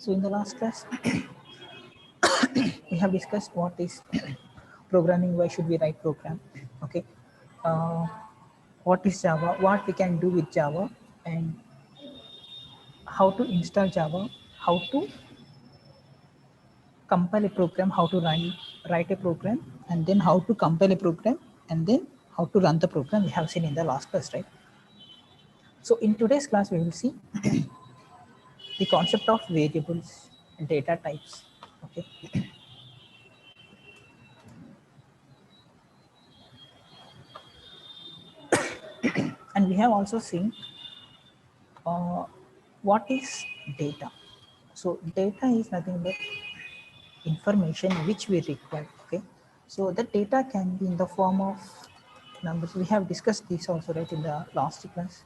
So in the last class, we have discussed what is programming, why should we write program, okay, uh, what is Java, what we can do with Java, and how to install Java, how to compile a program, how to write a program, and then how to compile a program, and then how to run the program. We have seen in the last class, right? So in today's class, we will see the concept of variables, data types, okay. And we have also seen what is data. So data is nothing but information which we require, okay. So the data can be in the form of numbers. We have discussed this also, right, in the last class.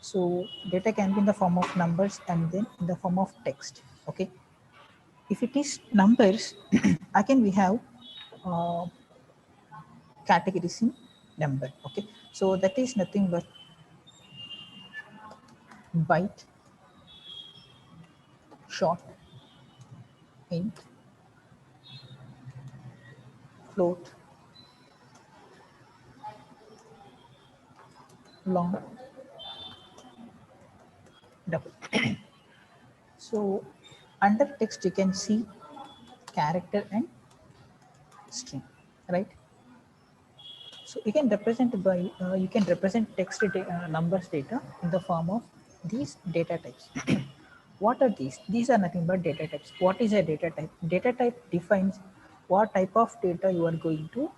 So data can be in the form of numbers and then in the form of text, okay. If it is numbers, again we have uh, categories in number, okay. So that is nothing but byte, short, int, float, long, double. So under text you can see character and string, right? So you can represent text numbers data in the form of these data types. What are these? These are nothing but data types. What is a data type? Data type defines what type of data you are going to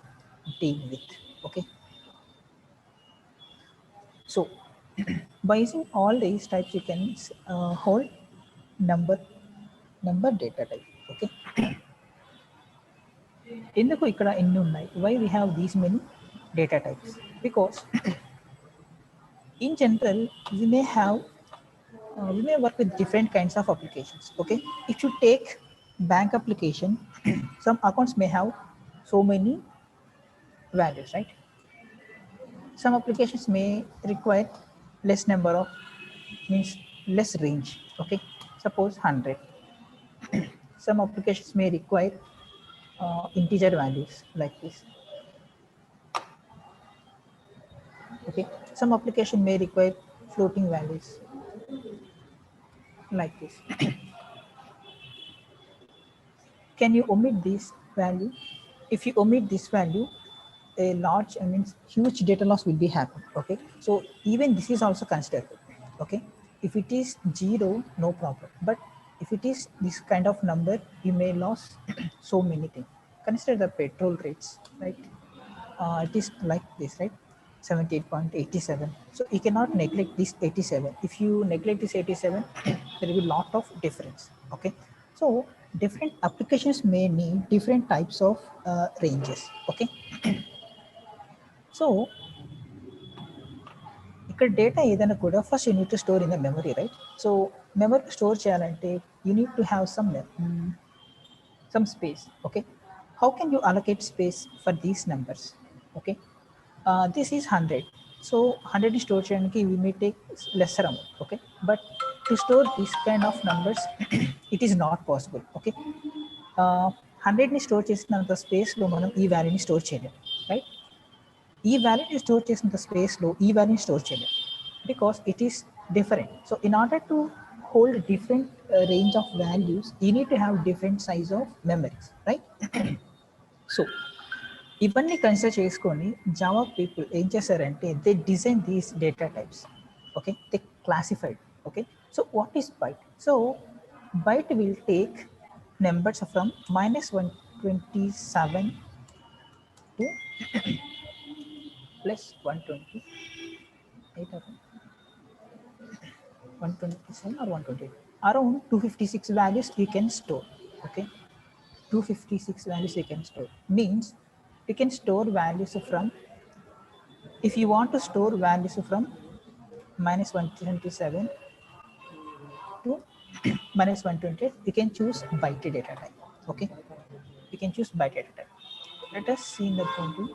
deal with, okay. So by using all these types, you can hold number data type, okay. ఎందుకు ఇక్కడ ఎన్ని ఉన్నాయి? Why we have these many data types? Because in general we may work with different kinds of applications, okay. If you take bank application, some accounts may have so many values, right? Some applications may require less number of, means less range, okay. Suppose 100. Some applications may require integer values like this, okay. Some application may require floating values like this. Can you omit this value? If you omit this value, a large, huge data loss will be happen, okay. So even this is also considered, okay. If it is 0, no problem, but if it is this kind of number, you may lose so many things. Consider the petrol rates, right? It is like this, right? 78.87. So you cannot neglect this 87. If you neglect this 87, there will be a lot of difference, okay. So different applications may need different types of ranges, okay. So ఇక్కడ data ఏదైనా కూడా first you need to store in the memory, right? So memory store చేయాలంటే you need to have some space, okay. How can you allocate space for these numbers, okay? This is 100. So 100 store cheyadaniki we may take lesser amount, okay. But to store this kind of numbers it is not possible, okay. 100 ని store చేసినంత space లో మనం ఈ వాల్యూని store చేయలేం, right? ఈ వాల్యూని store చేసినంత స్పేస్ లో ఈ వాల్యూని స్టోర్ చేయలేం, because it is different. So in order to hold different range of values, you need to have different size of memories, right? So ఇవన్నీ కన్సిడర్ చేసుకొని జావా పీపుల్ ఏం చేశారంటే they design these data types, okay. They classified, okay. So what is byte? So byte will take numbers from -127 to +128 or 127 or 128. Around 256 values you can store, okay. 256 values you can store, means you can store values from, if you want to store values from -127 to -128, you can choose byte data type, okay. You can choose byte data type. Let us see in the example.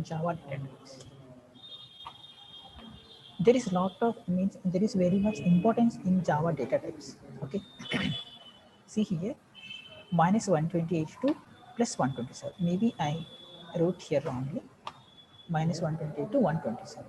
Java data types. There is lot of means there is very much importance in Java data types. Okay, see here minus 128 to plus 127. Maybe I wrote here wrongly. Minus 128 to 127.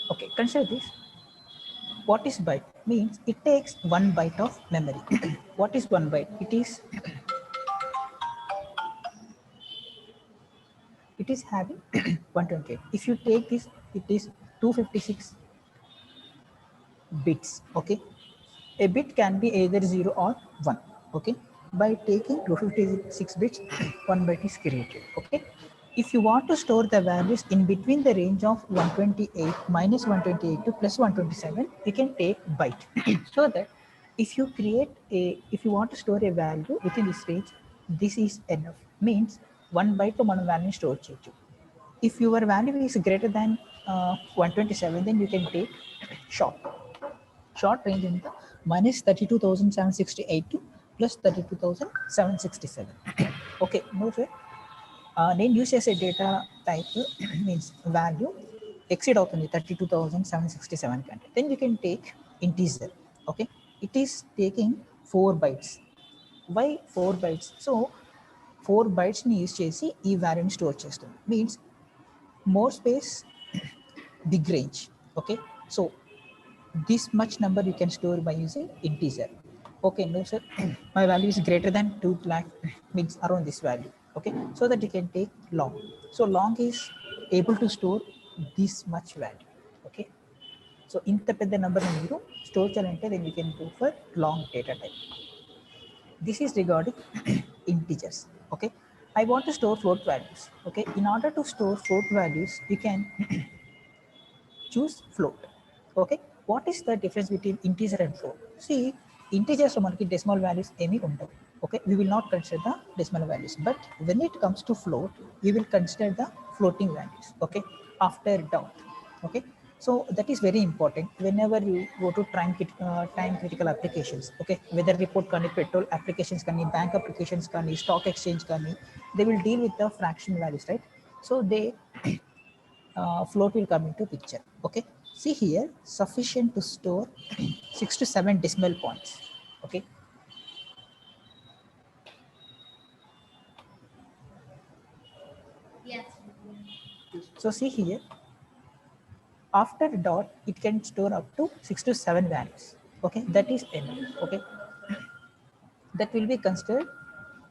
Okay, consider this. What is byte? Means it takes 1 byte of memory. What is 1 byte? It is having 128. If you take this, it is 256 bits. Okay, a bit can be either 0 or 1. Okay, by taking 256 bits, 1 byte is created. Okay, if you want to store the values in between the range of 128 minus 128 to plus 127, you can take byte. So that if you want to store a value within this range, this is enough. Means 1 byte to one value store chechu. If your value is greater than 127, then you can take short. Short range in the minus 32,768 to plus 32,767. Okay, no sir. Then use as a data type means value exceed of 32,767 కంటే. Then you can take integer. Okay, it is taking 4 bytes. Why 4 bytes? So 4 bytes ని use చేసి ఈ వాల్యూని store చేస్తుంది. Means more space, big range. Okay, so this much number you can store by using integer. Okay, no sir, my value is greater than 2 lakh, means around this value. Okay, so that you can take long. So long is able to store this much value. Okay, so ఇంత పెద్ద number మీరు store చేయాలంటే then you can go for long data type. This is regarding integers. Okay, I want to store float values. Okay, in order to store float values, you can choose float. Okay, what is the difference between integer and float? See, integers లో మనకి decimal values ఏమీ ఉండవు. Okay, we will not consider the decimal values, but when it comes to float, we will consider the floating values. Okay, after dot. Okay, so that is very important whenever you go to time critical applications. Okay, weather report కానీ petrol applications కానీ bank applications కానీ stock exchange కానీ, they will deal with the fraction values, right? So they float will come into picture. Okay, see here, sufficient to store 6 to 7 decimal points. Okay, Yes. so see here, after dot it can store up to 6 to 7 values. Okay, that is enough. Okay, that will be considered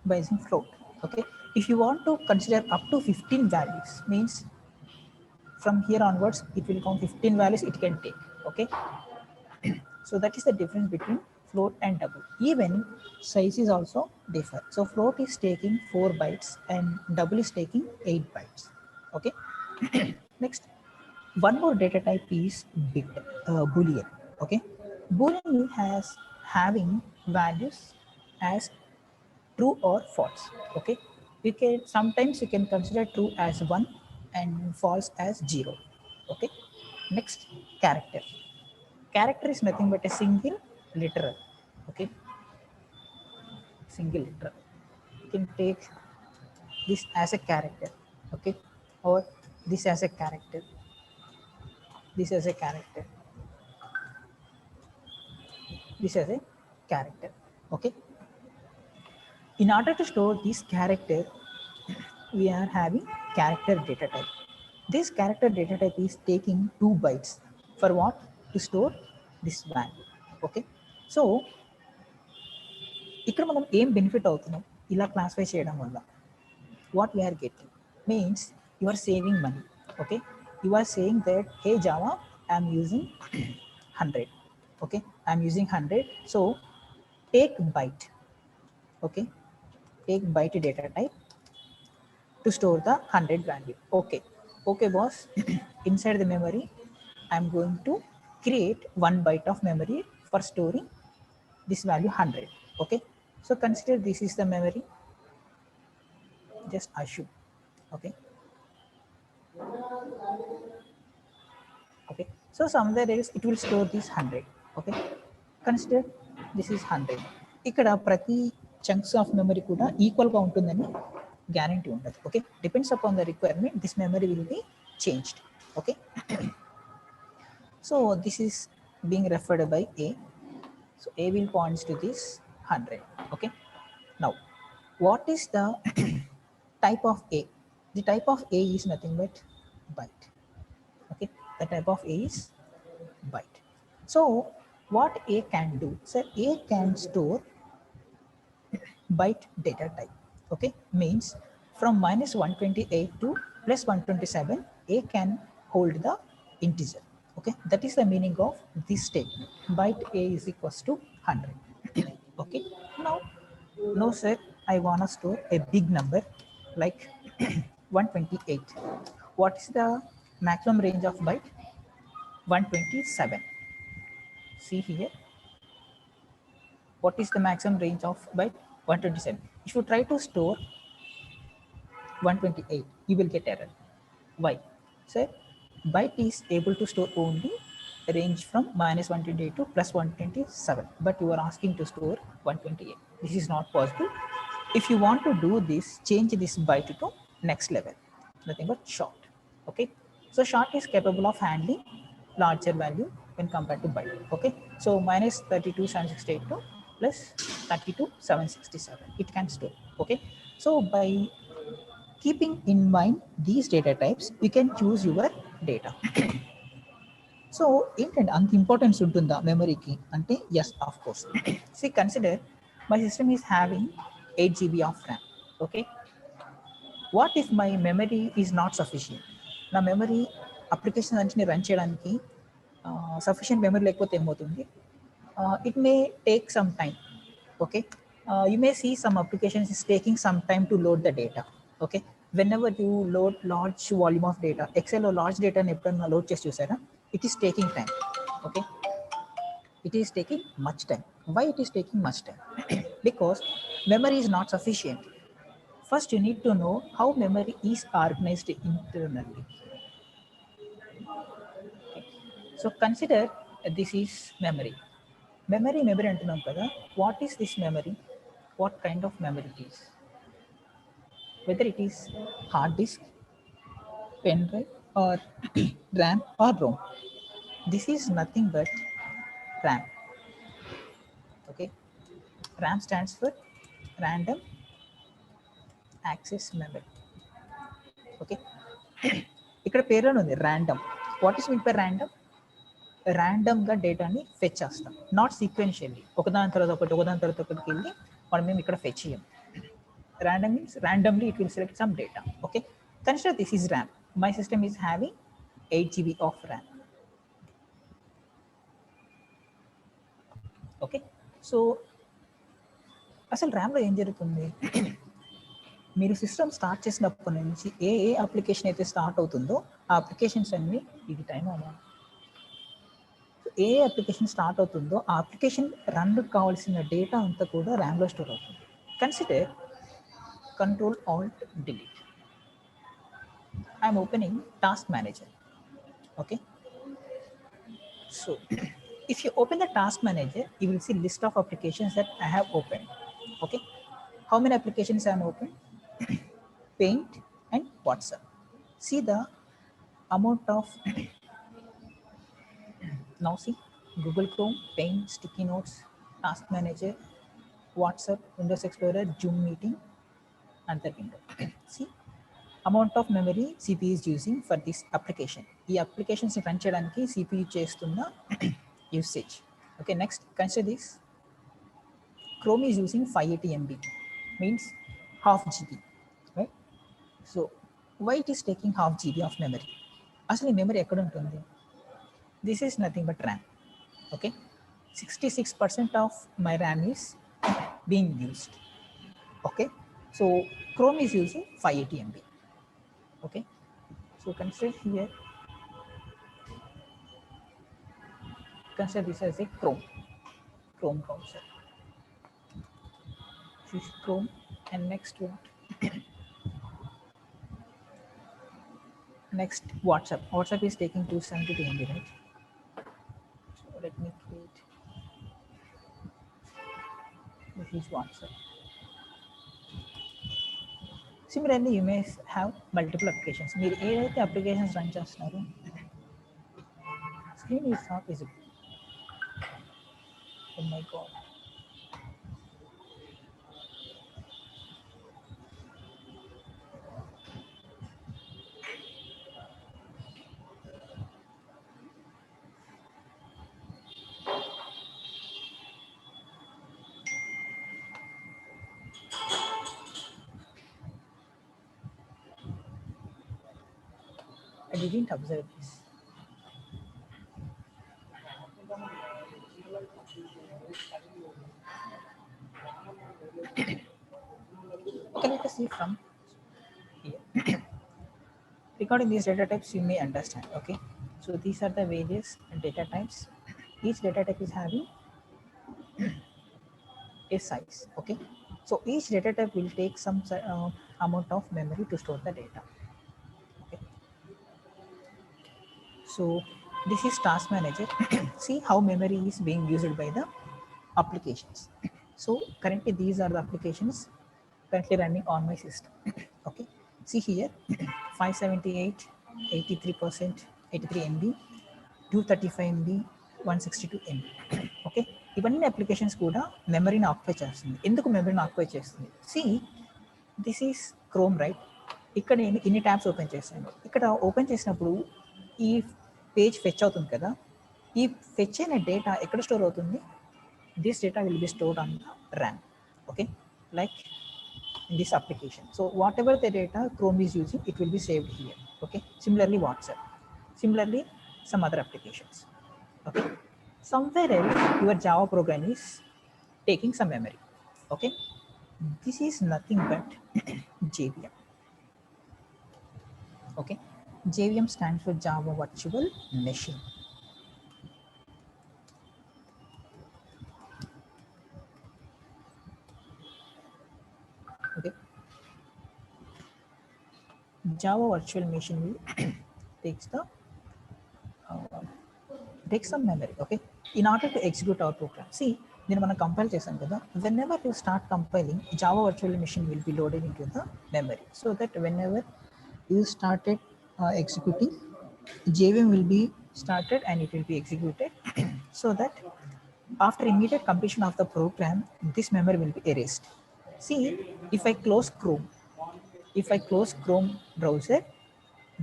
by using float. Okay, if you want to consider up to 15 values, means from here onwards it will count 15 values it can take. Okay, so that is the difference between float and double. Even size is also differ. So float is taking 4 bytes and double is taking 8 bytes. Okay, next, one more data type is bit, boolean. Okay, boolean has having values as true or false. Okay, you can sometimes you can consider true as 1 and false as 0. Okay, next, character. Character is nothing but a single literal. Okay, single literal. You can take this as a character. Okay, or this as a character, this as a character, this as a character. Okay, in order to store this character, we are having character data type. This character data type is taking 2 bytes for what? To store this value. Okay, so ఇక్కడ మనం ఏం benefit అవుతున్నాం ఇలా classify చేయడం వల్ల? What we are getting means you are saving money. Okay, you are saying that, hey Java, I am using 100. Okay, I am using 100, so take byte. Okay, take byte data type to store the 100 value. Okay, okay boss, inside the memory I am going to create 1 byte of memory for storing this value 100. Okay, so consider this is the memory, just assume. Okay, okay, so somewhere else it will store this 100. Okay, consider this is 100. ఇక్కడ ప్రతి chunks of memory కూడా equal గా ఉంటుందని guarantee ఉండదు. Okay, depends upon the requirement, this memory will be changed. Okay, so this is being referred by A. So A will points to this 100. Okay, now what is the type of A? The type of A is nothing but byte. Okay, the type of A is byte. So what A can do? So A can store byte data type. Okay, means from minus 128 to plus 127, A can hold the integer. Okay, that is the meaning of this statement. Byte A is equals to 100. Okay, now no sir, I want to store a big number like 128. What is the maximum range of byte? 127. See here, what is the maximum range of byte? 127. If you try to store 128, you will get error. Why? So byte is able to store only range from minus 128 to plus 127, but you are asking to store 128. This is not possible. If you want to do this, change this byte to next level, nothing but short. Okay, so short is capable of handling larger value when compared to byte. Okay, so minus 32,762 plus 32,767 it can store. Okay, so by keeping in mind these data types, you can choose your data. So ఏంటంటే అంత importance ఉంటుందా మెమరీకి అంటే yes of course. See consider my system is having 8 GB of RAM. Okay, what if my memory is not sufficient? నా memory application అన్నింటిని run చేయడానికి sufficient memory లేకపోతే ఏమవుతుంది? It may take some time. Okay, you may see some applications is taking some time to load the data. Okay, whenever you load large volume of data, excel or large data ni eppudanna load chesi chusara, it is taking time. Okay, it is taking much time. Why it is taking much time? Because memory is not sufficient. First you need to know how memory is organized internally. Okay. So consider this is memory. Memory అంటున్నాం కదా. What is this memory? What kind of memory it is? Whether it is hard disk, pen drive, or RAM or ROM. This is nothing but RAM. Okay, RAM stands for random access memory. Okay, ఇక్కడ పేరులో ఉంది random. What is meant by random? ర్యాండమ్గా డేటాని fetch చేస్తాం, not sequentially ఒకదాని తర్వాత ఒకటికి వెళ్ళి మనం మేము ఇక్కడ ఫెచ్ చేయం. Random means randomly it will select some data. Okay, consider this is RAM. My system is having 8 GB of RAM. Okay, so అసలు ర్యామ్లో ఏం జరుగుతుంది? మీరు సిస్టమ్ స్టార్ట్ చేసినప్పటి నుంచి ఏ అప్లికేషన్ అయితే స్టార్ట్ అవుతుందో ఆ అప్లికేషన్స్ అన్ని ఇది టైం అమ్మా ఏ అప్లికేషన్ స్టార్ట్ అవుతుందో ఆ అప్లికేషన్ రన్ కావాల్సిన డేటా అంతా కూడా ర్యామ్లో స్టోర్ అవుతుంది. Consider Control Alt Delete. I am opening Task Manager. Okay, so if you open the Task Manager, you will see list of applications that I have opened. Okay, how many applications I am open? Paint and WhatsApp. See the amount of now see Google Chrome, Paint, Sticky Notes, Task Manager, WhatsApp, Windows Explorer, Zoom meeting, and the window. See amount of memory CPU is using for this application. ఈ applications run చేయడానికి CPU చేస్తున్న usage. Okay, next consider this. Chrome is using 580 MB, means half GB, right? So why it is taking half GB of memory? అసలు ఈ memory ఎక్కడ ఉంటుంది? This is nothing but RAM. Okay, 66% of my RAM is being used. Okay, so Chrome is using 580 MB. Okay, so consider here, consider this as a Chrome browser. This is Chrome, and next what? Next WhatsApp. WhatsApp is taking 272 MB, right? So let me create. This is WhatsApp. Similarly, you may have multiple applications. మీరు ఏదైతే applications run చేస్తున్నారో screen is not visible. Oh my god. I didn't observe this. Okay, let us see from here. Regarding these data types, you may understand. Okay, so these are the various data types. Each data type is having a size. Okay, so each data type will take some amount of memory to store the data. Okay, so this is task manager. See how memory is being used by the applications. So currently these are the applications currently running on my system. Okay, see here 578, 83%, 83 MB, 235 MB, 162 MB. Okay, ఇవన్నీ applications కూడా మెమరీని occupy చేస్తుంది. ఎందుకు మెమరీని occupy చేస్తుంది? See this is chrome, right? ఇక్కడ నేను ఇన్ని ట్యాబ్స్ ఓపెన్ చేశాను. ఇక్కడ ఓపెన్ చేసినప్పుడు ఈ పేజ్ ఫెచ్ అవుతుంది కదా, ఈ ఫెచ్ అయిన డేటా ఎక్కడ స్టోర్ అవుతుంది? This data will be stored on the RAM. Okay, like in this application. So whatever the data Chrome is using, it will be saved here. Okay, similarly WhatsApp, similarly some other applications. Okay, somewhere else your Java program is taking some memory. Okay, this is nothing but JVM. Okay, JVM stands for Java Virtual Machine. Okay, Java Virtual Machine will takes some memory. Okay, in order to execute our program. See, then మనం compile చేసాం కదా, whenever you start compiling, Java Virtual Machine will be loaded into the memory, so that whenever you started executing, JVM will be started and it will be executed so that after immediate completion of the program, this memory will be erased. See, if I close Chrome browser,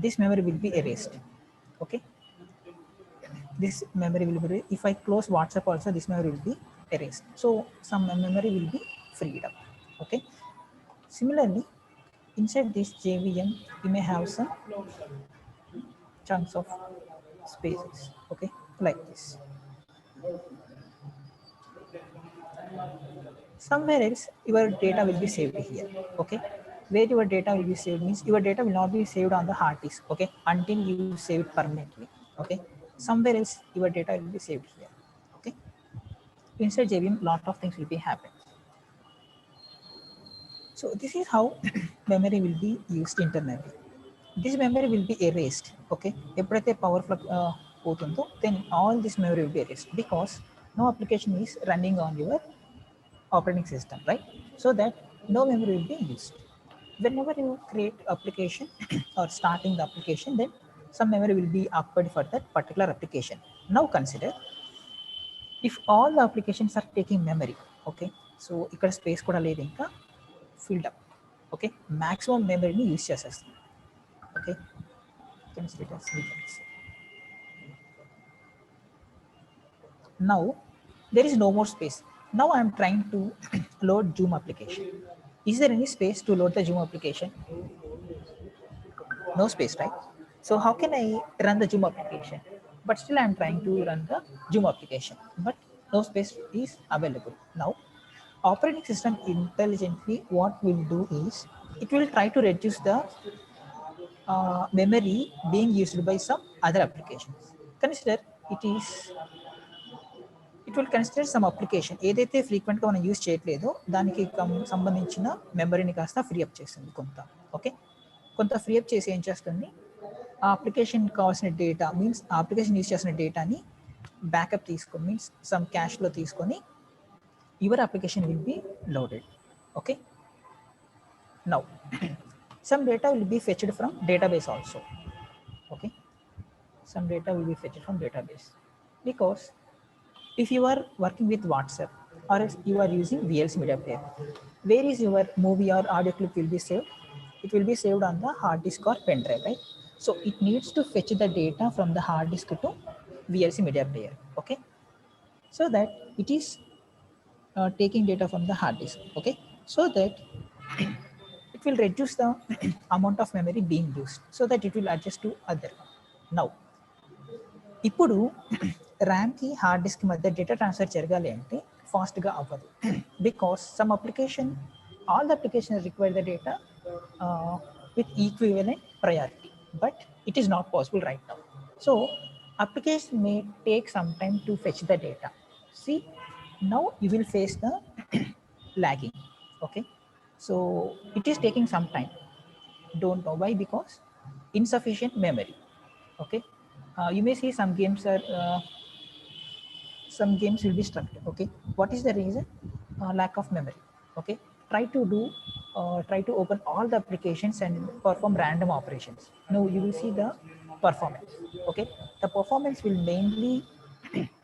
this memory will be erased. Okay, this memory will be, if I close WhatsApp also, this memory will be erased. So some memory will be freed up. Okay, similarly inside this JVM you may have some chunks of spaces. Okay, like this. Somewhere else your data will be saved here. Okay, where your data will be saved means your data will not be saved on the hard disk. Okay, until you save it permanently. Okay, somewhere else your data will be saved here. Okay, inside JVM lot of things will be happening. So this is how memory will be used internally. This memory will be erased. Okay, ఎప్పుడైతే power flow పోతుందో then all this memory will be erased, because no application is running on your operating system, right? So that no memory will be used. Whenever you create application or starting the application, then some memory will be occupied for that particular application. Now consider if all the applications are taking memory. Okay, so ఇక్కడ space కూడా లేదు, ఇంకా filled up. Okay, maximum memory ni use చేసేస్తుంది. Okay, now there is no more space. Now I am trying to load Zoom application. Is there any space to load the Zoom application? No space, right? So how can I run the Zoom application? But still I am trying to run the Zoom application, but no space is available. Now operating system intelligently what will do is it will try to reduce the memory being used by some other applications. Consider it it will consider some application ఏదైతే ఫ్రీక్వెంట్గా మనం use చేయట్లేదో దానికి సంబంధించిన మెమరీని కాస్త free up చేస్తుంది కొంత. Okay, కొంత ఫ్రీ అప్ చేసి ఏం చేస్తుంది, ఆ అప్లికేషన్ కావాల్సిన డేటా మీన్స్ ఆ అప్లికేషన్ యూజ్ చేసిన డేటాని బ్యాకప్ తీసుకొని మీన్స్ సమ్ క్యాష్లో తీసుకొని your application will be loaded. Okay, now some data will be fetched from database also. Okay, some data will be fetched from database because if you are working with WhatsApp or else you are using VLC media player, where is your movie or audio clip will be saved? It will be saved on the hard disk or pen drive, right? So it needs to fetch the data from the hard disk to VLC media player. Okay, so that it is taking data from the hard disk. Okay, so that it will reduce the amount of memory being used, so that it will adjust to other. Now ఇప్పుడు ర్యామ్కి hard disk మధ్య data transfer జరగాలి అంటే ఫాస్ట్గా అవ్వదు, because some application all the application require the data with equivalent priority, but it is not possible right now. So application may take some time to fetch the data. See, now you will face the lagging. Okay, so it is taking some time. Don't know why, because insufficient memory. Okay, you may see some games will be stuck. Okay, what is the reason? Lack of memory. Okay, try to open all the applications and perform random operations. Now you will see the performance. Okay, the performance will mainly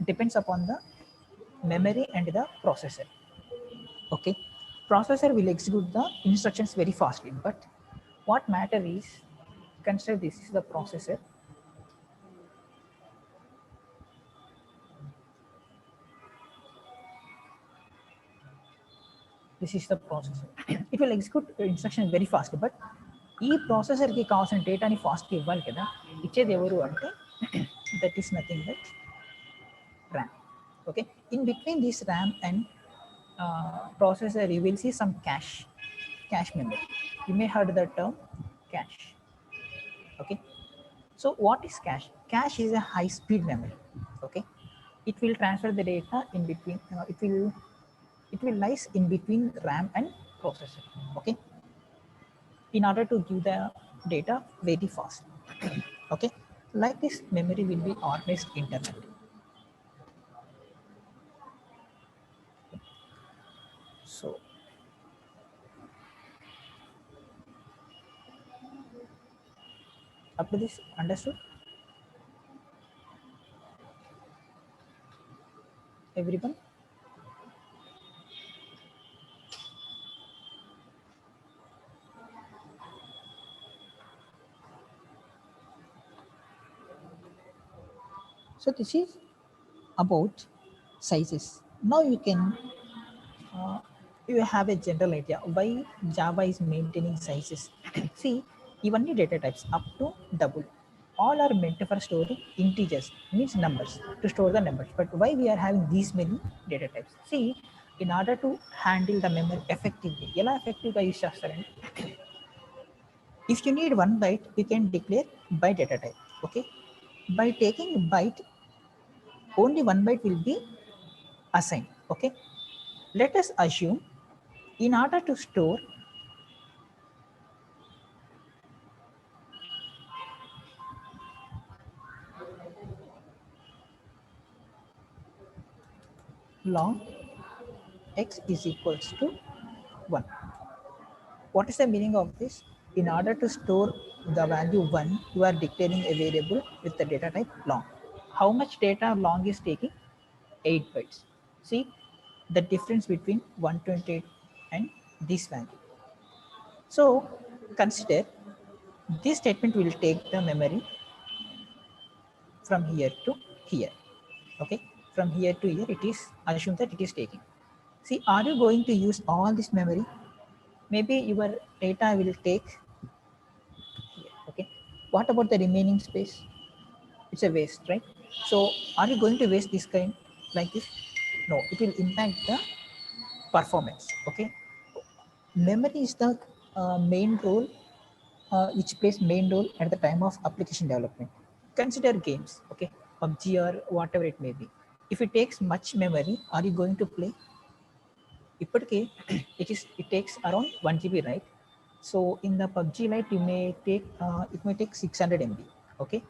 depends upon the memory and the processor. Okay, processor will execute the instructions very fastly, but what matter is, consider this is the processor. This is the processor. It will execute instructions very fast, but ఈ ప్రాసెసర్కి కావాల్సిన డేటాని ఫాస్ట్గా ఇవ్వాలి కదా, ఇచ్చేది ఎవరు అంటే that is nothing but RAM. Okay, in between this RAM and processor you will see some cache memory. You may heard the term cache. Okay, so what is cache? Cache is a high speed memory. Okay, it will transfer the data in between, it will lies in between RAM and processor. Okay, in order to give the data very fast. Okay, like this memory will be organized internally. So up to this, understood everyone? So this is about sizes. Now you can you have a general idea why Java is maintaining sizes. See, ఇవన్నీ data types up to double all are meant for storing integers, means numbers, to store the numbers. But why we are having these many data types? See, in order to handle the memory effectively, ఎలా effectively use చేస్తారంటే, if you need 1 byte, you can declare byte data type. Okay, by taking byte, only 1 byte will be assigned. Okay, let us assume in order to store long x is equals to 1. What is the meaning of this? In order to store the value 1, you are declaring a variable with the data type long. How much data long is taking? 8 bytes. See the difference between 128 and this value. So consider this statement will take the memory from here to here. Okay, from here to here, it is assumed that it is taking. See, are you going to use all this memory? Maybe your data will take here. Okay, what about the remaining space? It's a waste, right? So are you going to waste this kind like this? No, it will impact the performance. Okay, memory is the main role which plays main role at the time of application development. Consider games, okay, PUBG or whatever it may be. if it takes much memory, are you going to play? ఇప్పటికే it takes around 1 GB, right? So in the PUBG Lite, it may take 600 MB. Okay,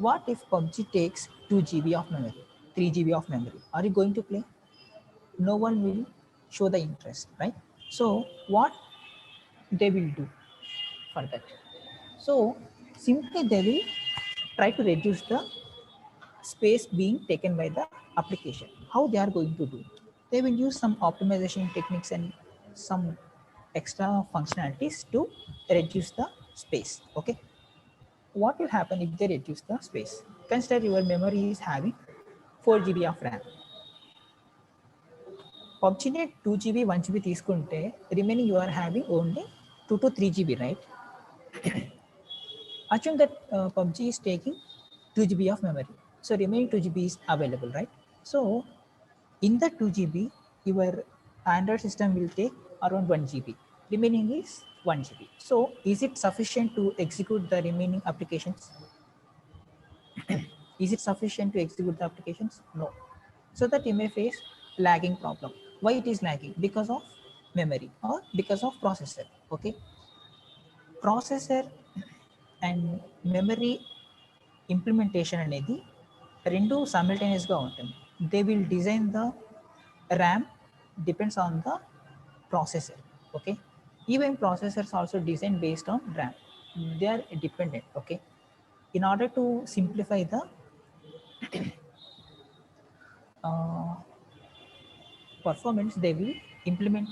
what if PUBG takes 2 GB of memory, 3 GB of memory? Are you going to play? No one will show the interest, right? So what they will do for that? So simply they will try to reduce the space being taken by the application. How they are going to do? They will use some optimization techniques and some extra functionalities to reduce the space. Okay, what will happen if they reduce the space? Consider your memory is having 4 GB of RAM. PUBG 2 GB 1 GB తీసుకుంటే remaining you are having only 2 to 3 GB, right? Assume that PUBG is taking 2 GB of memory, so remaining 2 GB is available, right? So in the 2 GB, your Android system will take around 1 GB. Remaining is 1 GB. So is it sufficient to execute the remaining applications? Is it sufficient to execute the applications? No. So that you may face lagging problem. Why it is lagging? Because of memory or because of processor. Okay, processor and memory implementation అనేది రెండు simultaneousగా ఉంటుంది. They will design the RAM depends on the processor. Okay, even processors also designed based on RAM. They are dependent. Okay, in order to simplify the performance, they will implement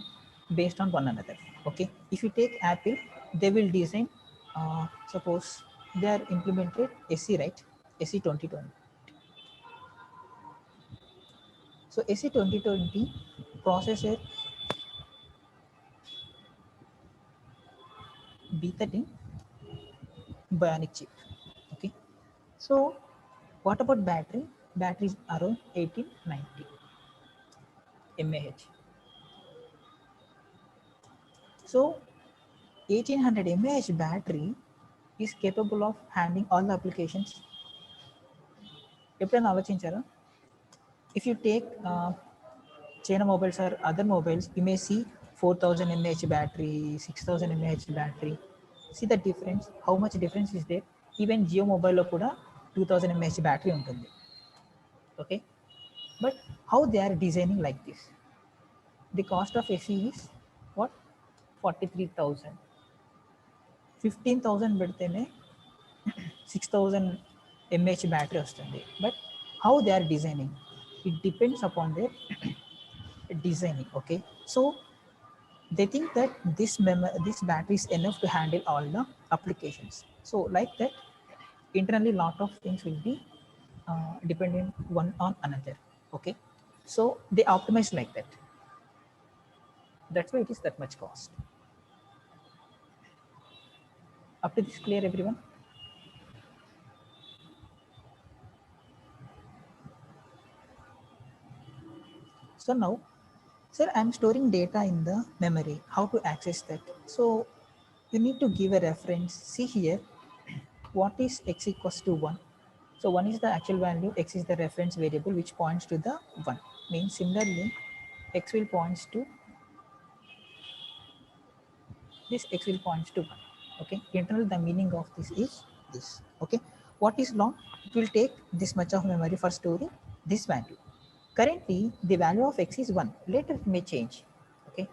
based on one another. Okay, if you take Apple, they will design suppose they are implemented SE, right? SE 2020. So SE 2020 processor B13 bionic chip. Okay, so what about battery? Battery is around 1890 mAh. So 1800 mAh battery is capable of handling all the applications. ఎప్పుడైనా ఆలోచించారా? If you take China mobiles or other mobiles, you may see 4000 mAh battery, 6000 mAh battery. See the difference, how much difference is there? Even Jio mobile lo kuda 2000 mAh battery ఉంటుంది. Okay, but how they are designing like this? The cost of SE is what? 43,000. 15,000 పెడితేనే 6000 mAh battery వస్తుంది. But how they are designing? It depends upon their designing. Okay, so they think that this battery is enough to handle all the applications. So like that, internally lot of things will be dependent one on another. Okay, so they optimize like that. That's why it is that much cost. Up to this clear, everyone? So now, sir, I'm storing data in the memory. How to access that? So you need to give a reference. See here, what is x equals to 1? So 1 is the actual value, x is the reference variable which points to the 1. Means similarly, x will points to this, x will points to 1. Okay, internal the meaning of this is this. Okay, what is long? It will take this much of memory for storing this value. Currently the value of x is 1. Later it may change. Okay,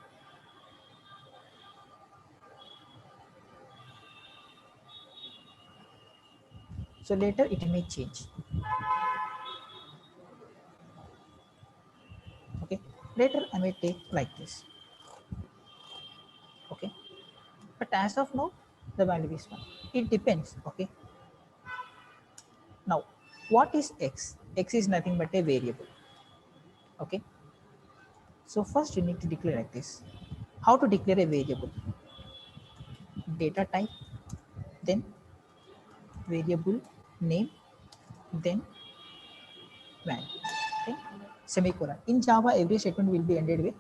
so later it may change. Okay, later I may take like this. Okay, but as of now the value is 1. It depends. Okay, now what is x? X is nothing but a variable. Okay, so first you need to declare like this. How to declare a variable? Data type, then variable name, then value, then semicolon. In Java, every statement will be ended with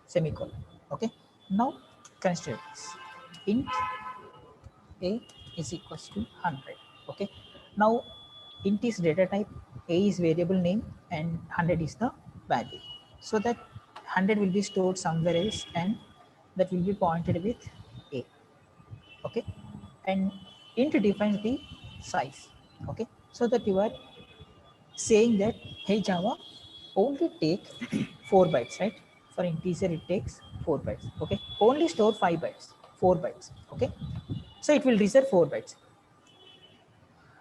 semicolon. Okay, now consider this. Int a is equals to 100. Okay, now int is data type, A is variable name and 100 is the value. So that 100 will be stored somewhere else and that will be pointed with A. Okay, and int defines the size. Okay, so that you are saying that, hey Java, only take 4 bytes, right? For integer it takes 4 bytes. Okay, only store 5 bytes, 4 bytes. Okay, so it will reserve 4 bytes.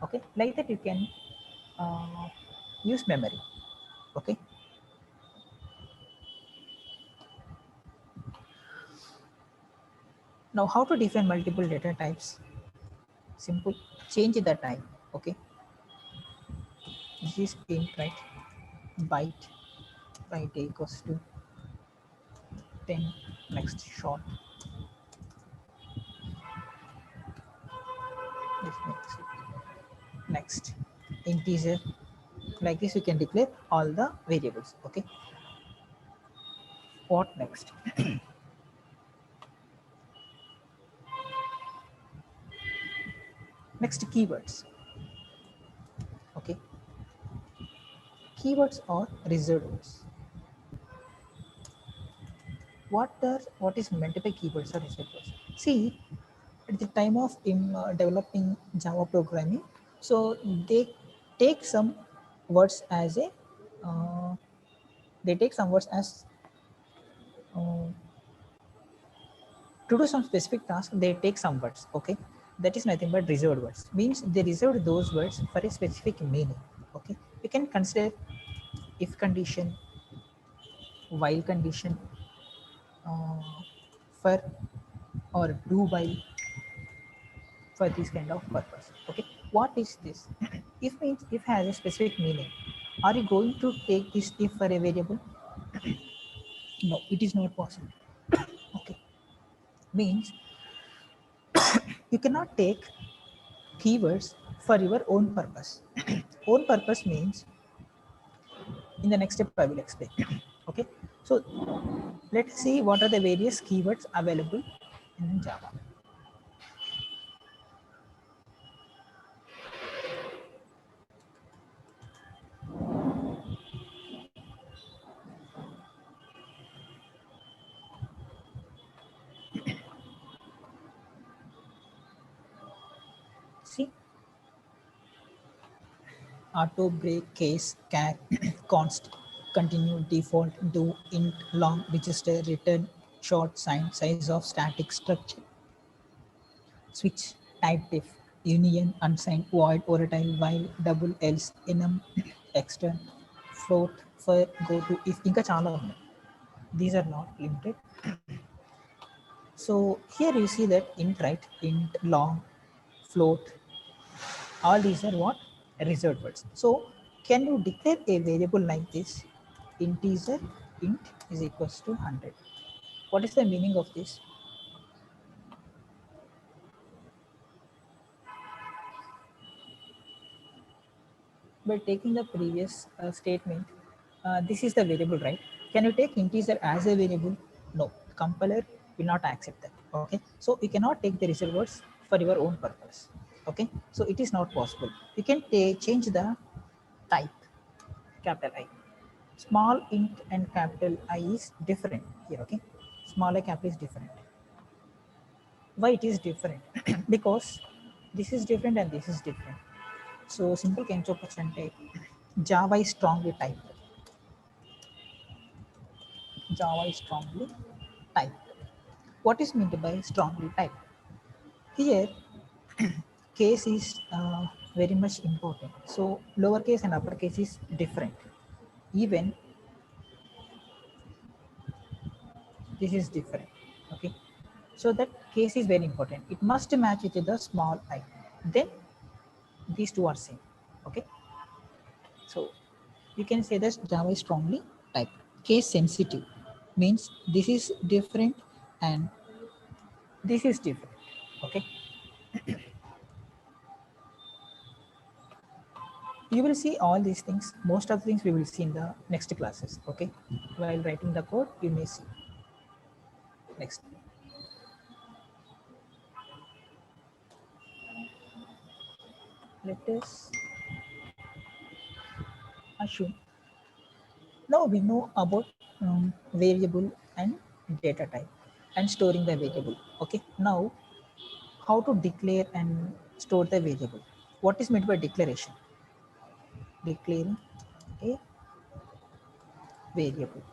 Okay, like that you can uh, use memory. Okay, now how to define multiple data types? Simple, change the type. Okay, this is int, right? Byte, byte equals to 10. Next short, this makes it. Next integer. Like this you can declare all the variables. Okay, what next? Next, keywords. Okay, keywords are reserved words. What is meant by keywords or reserved words? See, at the time of developing Java programming, so they take some words as a uh, they take some words as uh, to do some specific task. They take some words. Okay, that is nothing but reserved words. Means they reserved those words for a specific meaning. Okay, you can consider if condition, while condition, uh, for or do while for this kind of purpose. Okay, what is this? If means if has a specific meaning. Are you going to take this if for a variable? No, it is not possible. Okay, means you cannot take keywords for your own purpose. Own purpose means in the next step I will explain. Okay, so let's see what are the various keywords available in Java. See, auto, break, case, char, const, continue, default, do, int, long, register, return, short, sign, size of, static, structure, switch, type, diff, union, unsigned, void, volatile, while, double, else, enum, extern, float, for, go to, if. ఇంకా చాలా ఉన్నాయి. These are not limited. So here you see that int, right, int, long, float, all these are what? Reserved words. So can you declare a variable like this? Integer int is equals to 100. What is the meaning of this? By taking the previous statement, this is the variable, right? Can you take integer as a variable? No, compiler will not accept that. Okay, so you cannot take the reserved words for your own purpose. Okay, so it is not possible. You can change the type, capital I. Small int and capital I is different here. Okay, small I capital is different. Why it is different? Because this is different and this is different. So simple can చెప్పొచ్చంటే Java is strongly typed. Java is strongly typed. What is meant by strongly typed? Here, case is very much important. So lowercase and uppercase is different. Even this is different. Okay, so that case is very important. It must match with the small I. Then these two are same. Okay, so you can say that Java is strongly typed. Case sensitive means this is different and this is different. Okay, you will see all these things. Most of the things we will see in the next classes. Okay, while writing the code you may see. Next, let us Ashwin, now we know about variable and data type and storing the variable. Okay, now how to declare and store the variable. What is meant by declaration? Declaring a variable.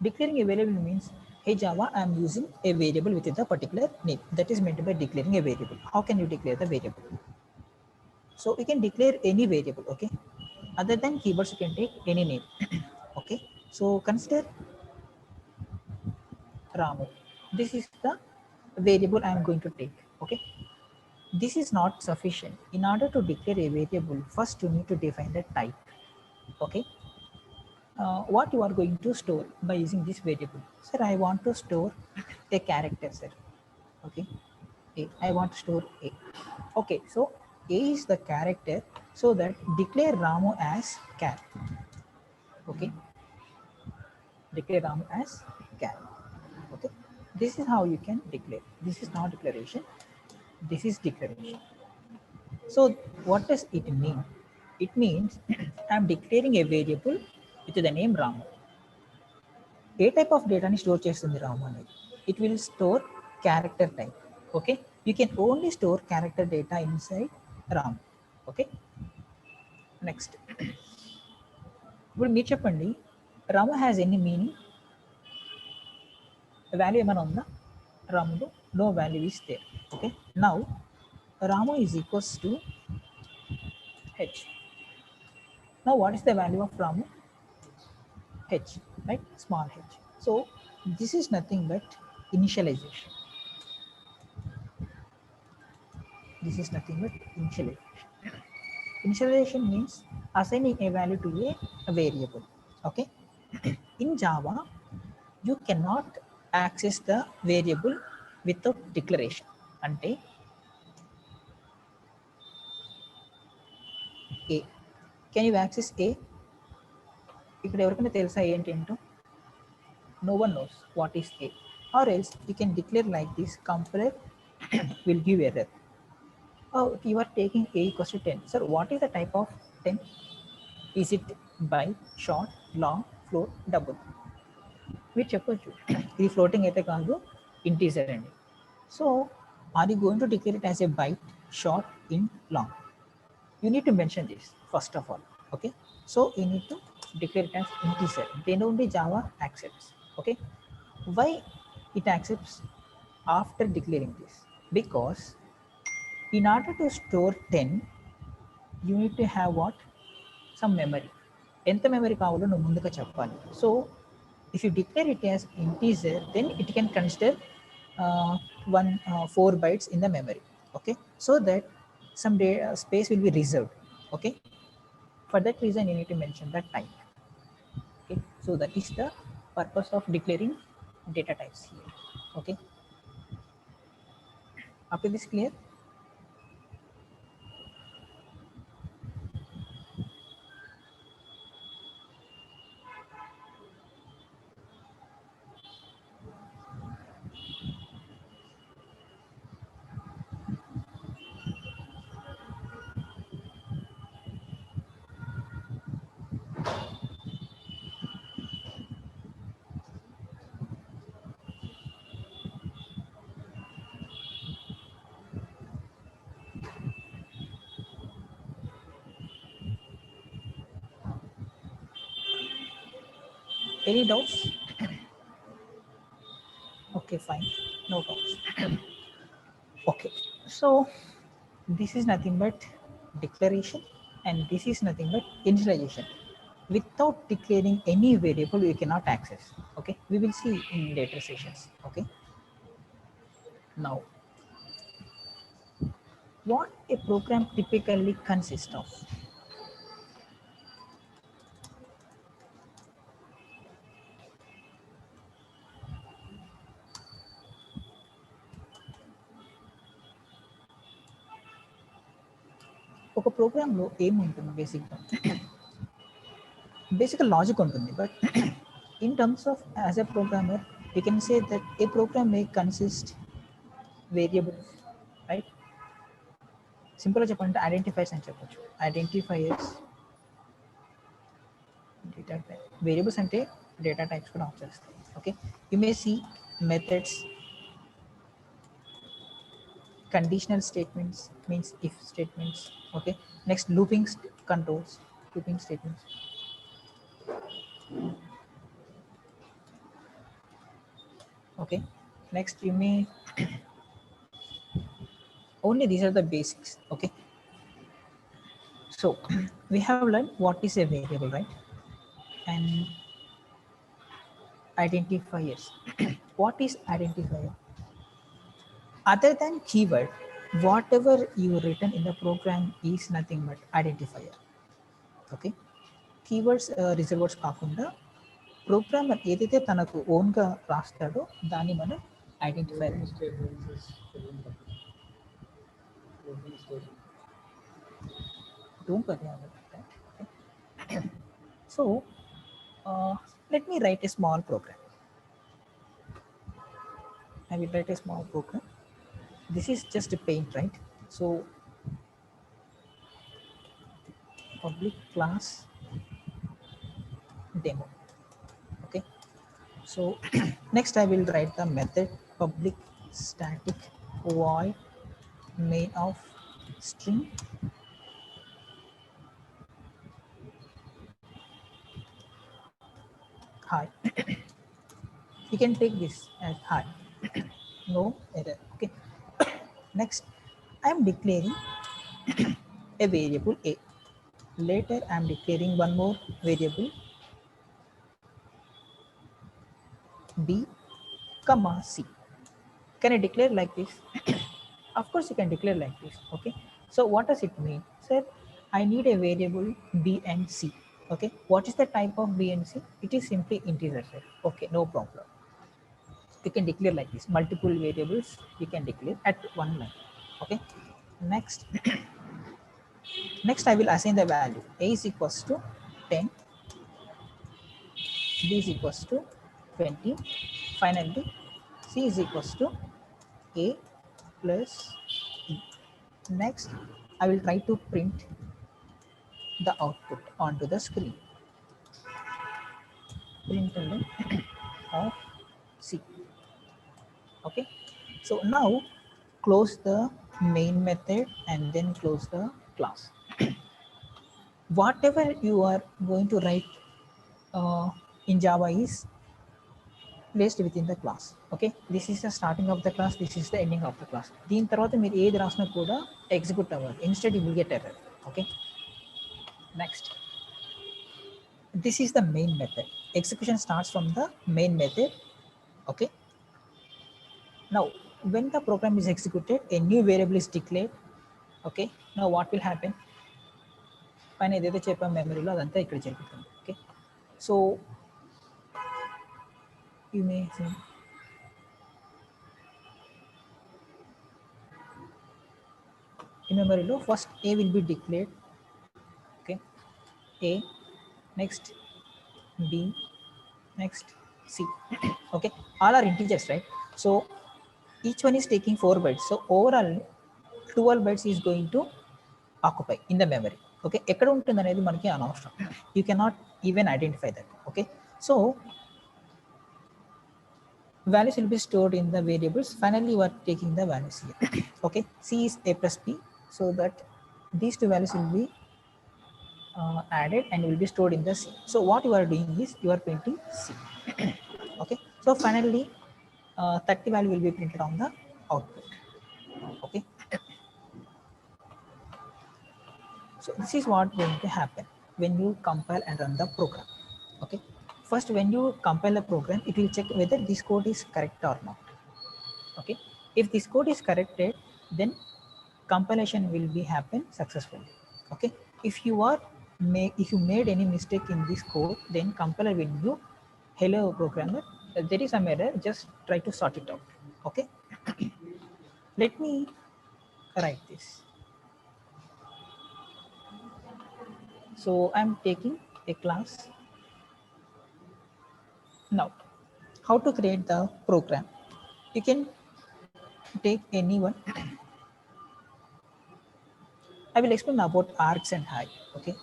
Declaring a variable means, hey Java, I am using a variable with the particular name. That is meant by declaring a variable. How can you declare the variable? So you can declare any variable, okay? Other than keywords, you can take any name. Okay. So consider Ramu. This is the variable I am going to take. Okay. This is not sufficient. In order to declare a variable, first you need to define the type. Okay. What you are going to store by using this variable. Sir, I want to store a character, sir. Okay. I want to store A. Okay. So A is the character. So that declare Ramu as char. Okay. Declare Ramu as char. Okay. This is how you can declare. This is not declaration. This is declaration. So what does it mean? It means I'm declaring a variable with the name Ramu. A type of data ni store చేస్తుంది Ramu అనేది. It will store character type. Okay. You can only store character data inside Ramu. Okay. Next. ఇప్పుడు మీరు చెప్పండి, Ramu has any meaning? Value ఏమైనా ఉందా రాములో? No value is there. Okay. Now Ramu is equals to H. Now what is the value of Ramu? H, right? Small h. So this is nothing but initialization. This is nothing but initialization. Initialization means assigning a value to a variable. Okay. In Java, you cannot access the variable without declaration. Ante A. Can you access A? ఇక్కడ ఎవరికైనా తెలుసా ఏంటి ఏంటో? No one knows what is A. Or else you can declare like this, compiler will give error. Oh, you are taking A equals to 10. Sir, what is the type of 10? Is it byte, short, long, float, double? మీరు చెప్పొచ్చు ఇది floating అయితే కాదు, integer అండి. So are you going to declare it as a byte, short, in, long? You need to mention this first of all. Okay. So you need to declare it as integer. Then only Java accepts. Okay. Why it accepts after declaring this? Because in order to store 10, you need to have what? Some memory. ఎంత memory కావాలో నువ్వు ముందుగా చెప్పాలి. So if you declare it as integer, then it can consider 4 bytes in the memory. Okay. So that some space will be reserved. Okay. For that reason you need to mention that type. Okay. So that is the purpose of declaring data types here. Okay. Up to this clear? Any doubts? Okay, fine, no doubts. Okay, so this is nothing but declaration and this is nothing but initialization. Without declaring any variable you cannot access. Okay, we will see in later sessions. Okay. Now what a program typically consists of? ఒక ప్రోగ్రాంలో ఏముంటుంది? Basic logic ఉంటుంది. But in terms of as a programmer you can say that a program may consist variables, right? సింపుల్గా చెప్పాలంటే identifiers అని చెప్పొచ్చు. Identifiers variables అంటే data types కూడా వచ్చేస్తాయి. Okay, you may see methods, conditional statements means if statements. Okay, next looping controls, looping statements. Okay, next you may only these are the basics. Okay, so we have learned what is a variable, right? And identifiers. What is identifier? Other than keyword, whatever you written in the program is nothing but identifier. Okay, keywords reserve words కాకుండా programmer ఏదైతే తనకు ఓన్గా రాస్తాడో దాన్ని మనం identifier. Don't worry about that. Okay. So let me write a small program. I will write a small program. This is just a paint, right? So public class demo. Okay, so next I will write the method public static void main of string hi. You can take this as hi. No error. Okay, next I am declaring a variable a. Later I am declaring one more variable b comma c. Can I declare like this? Of course you can declare like this. Okay, so what does it mean? Sir, I need a variable b and c. Okay, what is the type of b and c? It is simply integer, sir. Okay, no problem. You can declare like this, multiple variables you can declare at one line. Okay, next next I will assign the value. A is equals to 10, b is equals to 20, finally c is equals to a plus e. Next I will try to print the output onto the screen. Print of c. Okay, so now close the main method and then close the class. Whatever you are going to write in Java is placed within the class. Okay, this is the starting of the class, this is the ending of the class. దీని తర్వాత మీరు ఏది రాసినా కూడా execute అవ్వాలి. Instead you will get error. Okay, next this is the main method. Execution starts from the main method. Okay, now when the program is executed, a new variable is declared. Okay, now what will happen? పైన ఏదైతే చెప్పాం మెమరీలో అదంతా ఇక్కడ జరుగుతుంది. Okay, so you may see in memory low, first a will be declared. Okay, a, next b, next c. Okay, all are integers, right? So each one is taking 4 bytes, so overall 12 bytes is going to occupy in the memory. Okay, ఎక్కడ ఉంటుంది అనేది మనకి అనవసరం. You cannot even identify that. Okay, so values will be stored in the variables. Finally you are taking the values here. Okay, c is a plus b, so that these two values will be added and will be stored in the c. So what you are doing is you are printing c. Okay, so finally 30 value will be printed on the output. Okay, so this is what going to happen when you compile and run the program. Okay, first when you compile the program, it will check whether this code is correct or not. Okay, if this code is corrected, then compilation will be happen successfully. Okay, if you made any mistake in this code, then compiler will do, hello programmer, there is some error, just try to sort it out. Okay, let me write this. So I'm taking a class. Now how to create the program? You can take anyone. I will explain about args and high. Okay,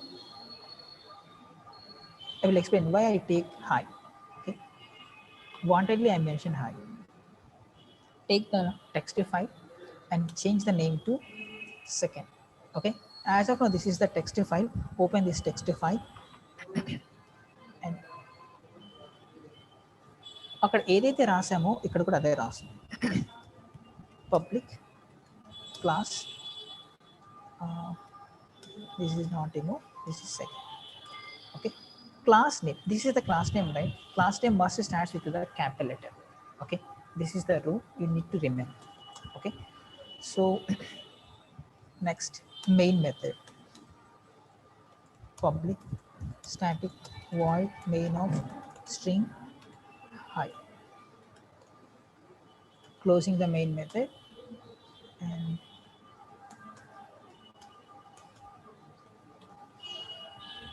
I will explain why I take hi. Okay, wantedly I mention hi. Take the text file and change the name to second. Okay, as of now this is the text file. Open this text file and అక్కడ ఏదైతే రాసామో ఇక్కడ కూడా అదే రాసాం. Public class, this is not demo, this is second. Okay, class name, this is the class name, right? Class name must starts with the capital letter. Okay, this is the rule you need to remember. Okay, so next, main method, public static void main of string hi, closing the main method and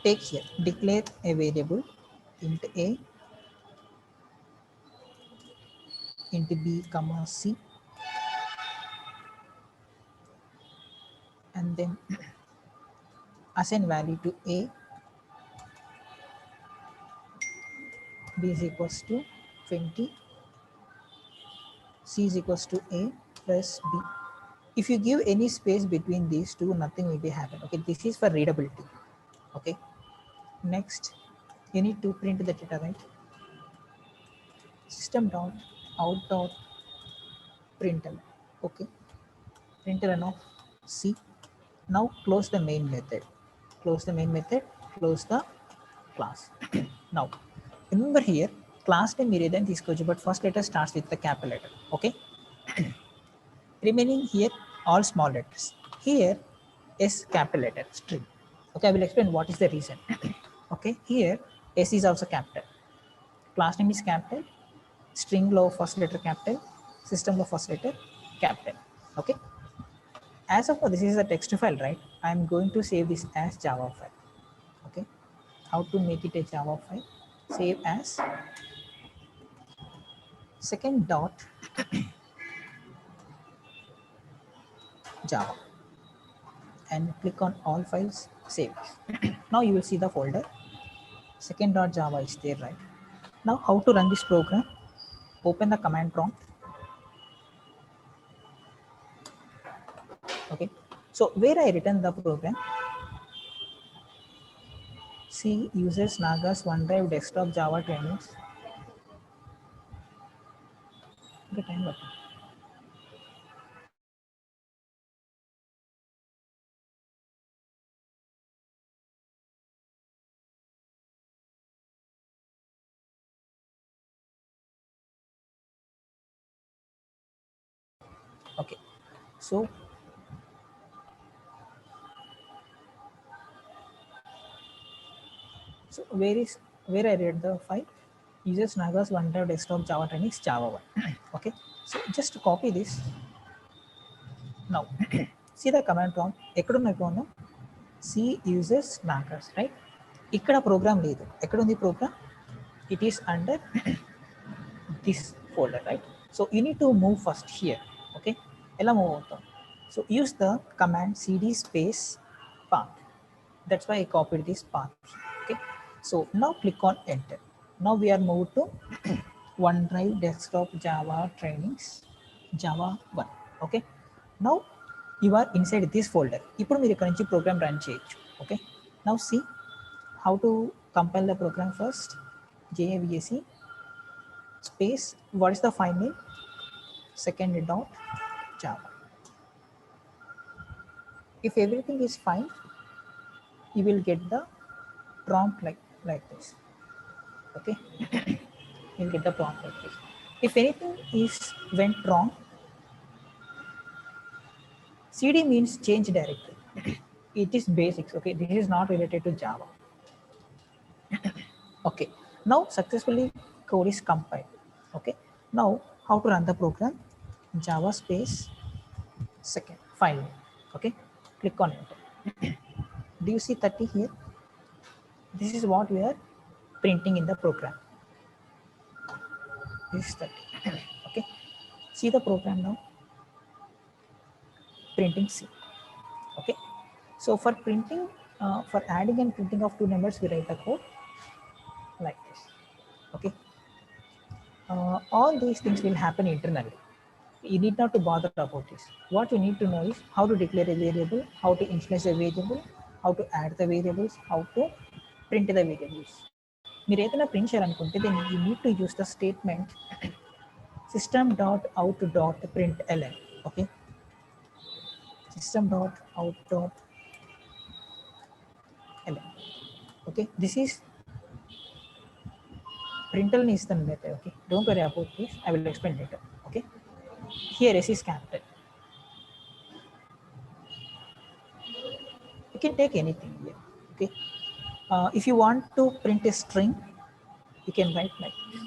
take here, declare a variable int a, int b comma c, and then assign value to a, b is equals to 20, c is equals to a plus b. If you give any space between these two, nothing will be happen. Okay, this is for readability. Okay, next you need to print the data, right? System dot out dot println. Okay, println of c. Now close the main method, close the main method, close the class. Now remember here class name మీరు ఏదైనా తీసుకోవచ్చు, but first letter starts with the capital letter. Okay, remaining here all small letters. Here S capital letter string. Okay, I will explain what is the reason. Okay, here S is also capital, class name is capital, string low first letter capital, system low first letter capital. Okay, as of now this is a text file, right? I am going to save this as Java file. Okay, how to make it a Java file? Save as second dot Java and click on all files, save. Now you will see the folder second.java is there, right? Now how to run this program? Open the command prompt. Okay, so where I written the program, C uses Nagas OneDrive desktop Java trainings. Okay, time button. Okay, so where I read the file, uses Nagas OneDrive desktop Java trainings Java 1. Okay, so just copy this. Now see the command prompt. ఎక్కడున్న ఇప్పుడు C uses Nagas, right? ఇక్కడ programme లేదు. ఎక్కడ ఉంది programme? It is under this folder, right? So you need to move first here. Okay, ఎలా move అవుతాం? So use the command cd space path. That's why I copied this path. Okay, so now click on enter. Now we are moved to OneDrive desktop Java trainings Java 1. Okay, now you are inside this folder. ఇప్పుడు మీరు ఇక్కడ నుంచి program run చేయొచ్చు. Okay, now see how to compile the program first. JAVAC space, what is the file name? Second dot Java. If everything is fine, you will get the prompt like this. Okay, you'll get the prompt like this. If anything is went wrong, cd means change directory. It is basics. Okay, this is not related to Java. Okay, now successfully code is compiled. Okay, now how to run the program? Java space second file name. Okay, click on enter. Do you see 30 here? This is what we are printing in the program. This is 30. Okay, see the program now, printing C. Okay, so for printing, for adding and printing of two numbers, we write the code. like this. Okay, all these things will happen internally. You need not to bother about this. What you need to know is how to declare a variable, how to initialize a variable, how to add the variables, how to print the variables. మీరు ఏదైనా print చేయాలనుకుంటే then you need to use the statement system.out.println. Okay, system.out.ln. Okay, this is println is the method. Okay, don't worry about this, I will explain later. Okay, here s is capital. You can take anything here. Okay, if you want to print a string, you can write like this.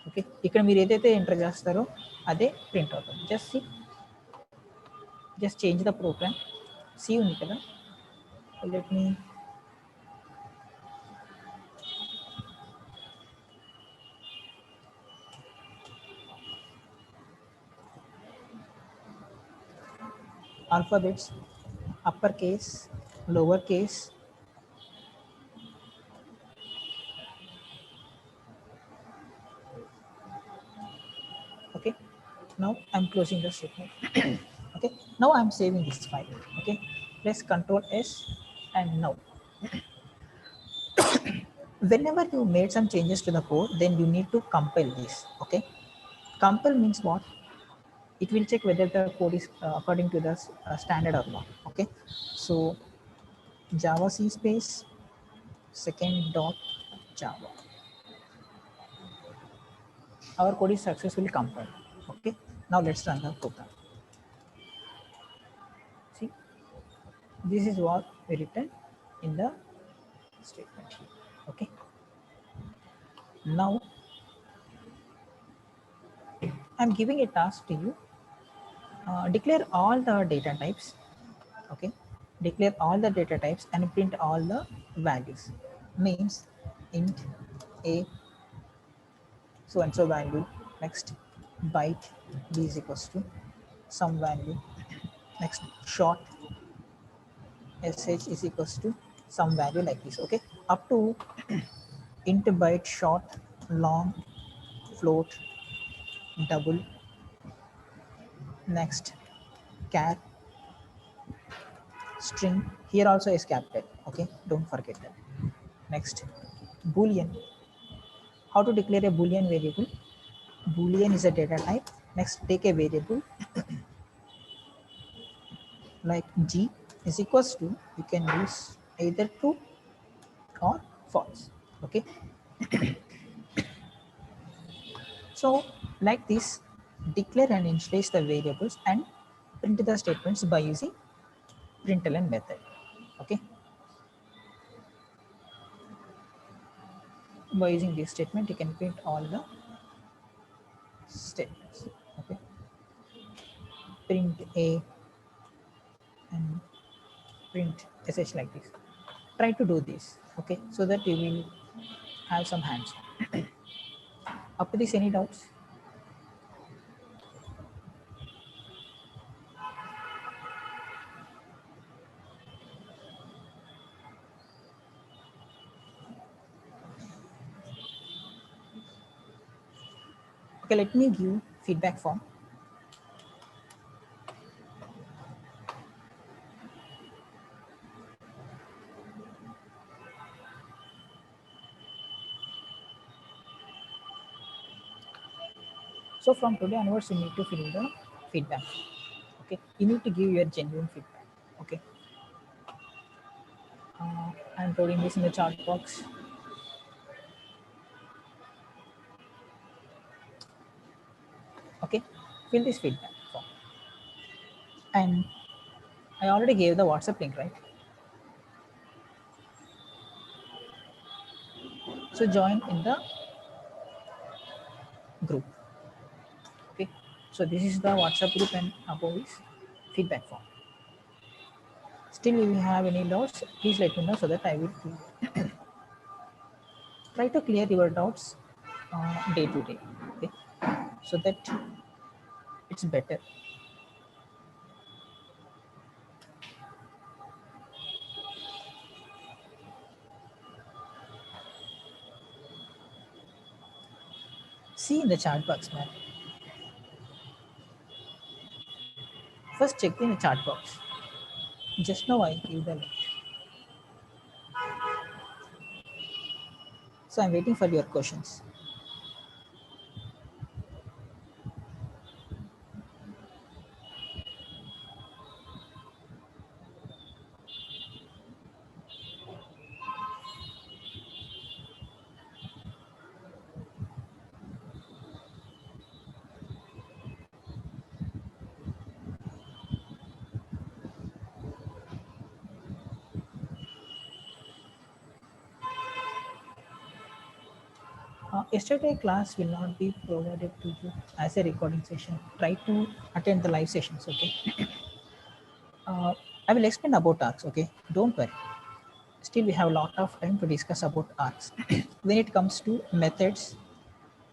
Okay, ఇక్కడ మీరు ఏదైతే enter చేస్తారో అదే print అవుతుంది. Just change the program. C ఉంది కదా, let me alphabets, uppercase, lowercase. Okay, now I'm closing the statement. Okay, now I'm saving this file. Okay, press Ctrl S, and now whenever you made some changes to the code, then you need to compile this. Okay, compile means what? It will check whether the code is according to the standard or not. Okay, so java c space second dot java, our code is successfully compiled. Okay, now let's run the program. See, this is what we written in the statement here. Okay, now I'm giving a task to you. Declare all the data types. Okay, declare all the data types and print all the values. Means int a so and so value. Next byte b is equals to some value. Next short sh is equals to some value like this. Okay, up to int byte short long float double. Next char string, here also is capital. Okay, don't forget that. Next boolean, how to declare a boolean variable. Boolean is a data type. Next take a variable like g is equals to, you can use either true or false. Okay, so like this, declare and initialize the variables and print the statements by using println method. Okay, by using this statement you can print all the statements. Okay, print a and print sh like this. Try to do this. Okay, so that you will have some hands. Up to this, any doubts? Okay, let me give feedback form. So from today onwards, you need to fill the feedback. Okay, you need to give your genuine feedback. Okay, I'm putting this in the chat box. Okay, fill this feedback form. And I already gave the WhatsApp link, right? So join in the group. Okay, so this is the WhatsApp group and above is feedback form. Still, if you have any doubts, please let me know so that I will clear. Try to clear your doubts day to day. Okay, so that it's better. See in the chat box, man. First check in the chat box. Just now I gave the link. So I'm waiting for your questions. Yesterday class will not be provided to you as a recording session. Try to attend the live sessions, okay? I will explain about arcs, okay? Don't worry. Still, we have a lot of time to discuss about arcs. When it comes to methods,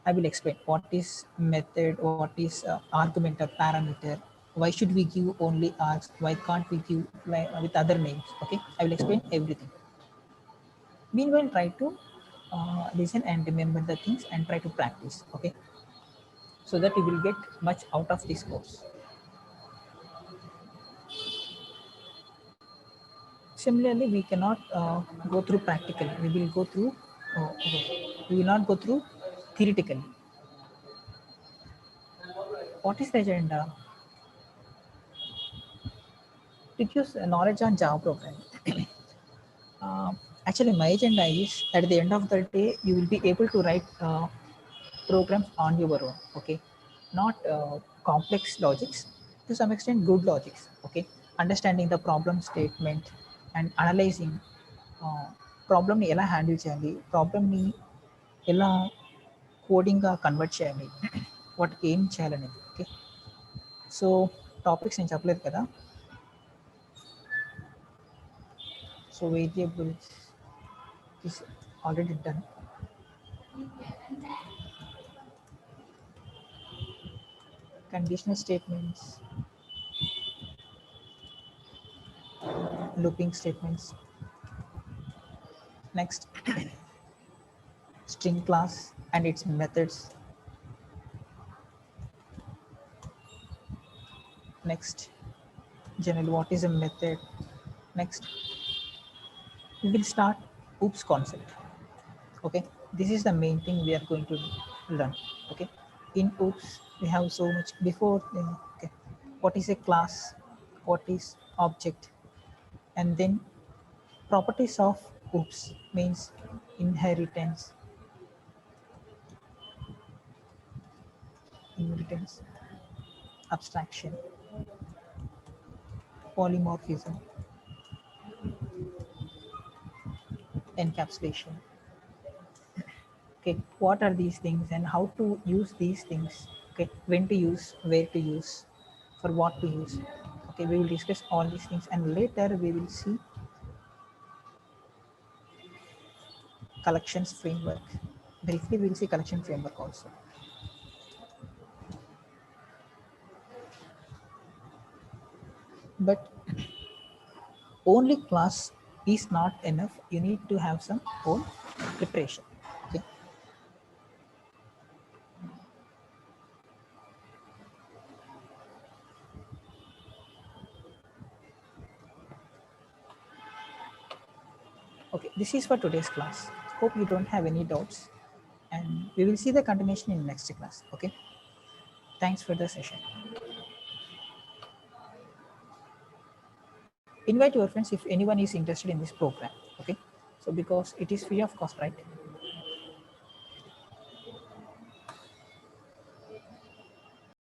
I will explain what is method, what is argument or parameter, why should we give only arcs, why can't we give like, with other names, okay? I will explain everything. Meanwhile, try to listen and remember the things and try to practice, okay? So that you will get much out of this course. Similarly, we cannot go through practically. We will go through, we will not go through theoretically. What is the agenda? To give knowledge on Java programming. Actually, my agenda is at the end of the day, you will be able to write programs on your own. Okay, not complex logics. To some extent, good logics. Okay, understanding the problem statement and analyzing problem ni ela handle cheyali, problem ni ela coding ga convert cheyali, what aim cheyalani. Okay, so topics నేను చెప్పలేదు కదా. So variables is already done. Conditional statements, looping statements. Next, string class and its methods. Next, generally what is a method. Next, we will start oops concept. Okay, this is the main thing we are going to learn. Okay, in oops we have so much before. Okay, what is a class, what is object, and then properties of oops means inheritance, abstraction, polymorphism, encapsulation. Okay, what are these things and how to use these things? Okay, when to use, where to use, for what to use. Okay, we will discuss all these things and later we will see collections framework. Briefly, we will see collection framework also. But only class is not enough. You need to have some own preparation. Okay. Okay, this is for today's class. Hope you don't have any doubts, and we will see the continuation in next class. Okay. Thanks for the session. Invite your friends if anyone is interested in this program. Okay, so because it is free of cost, right?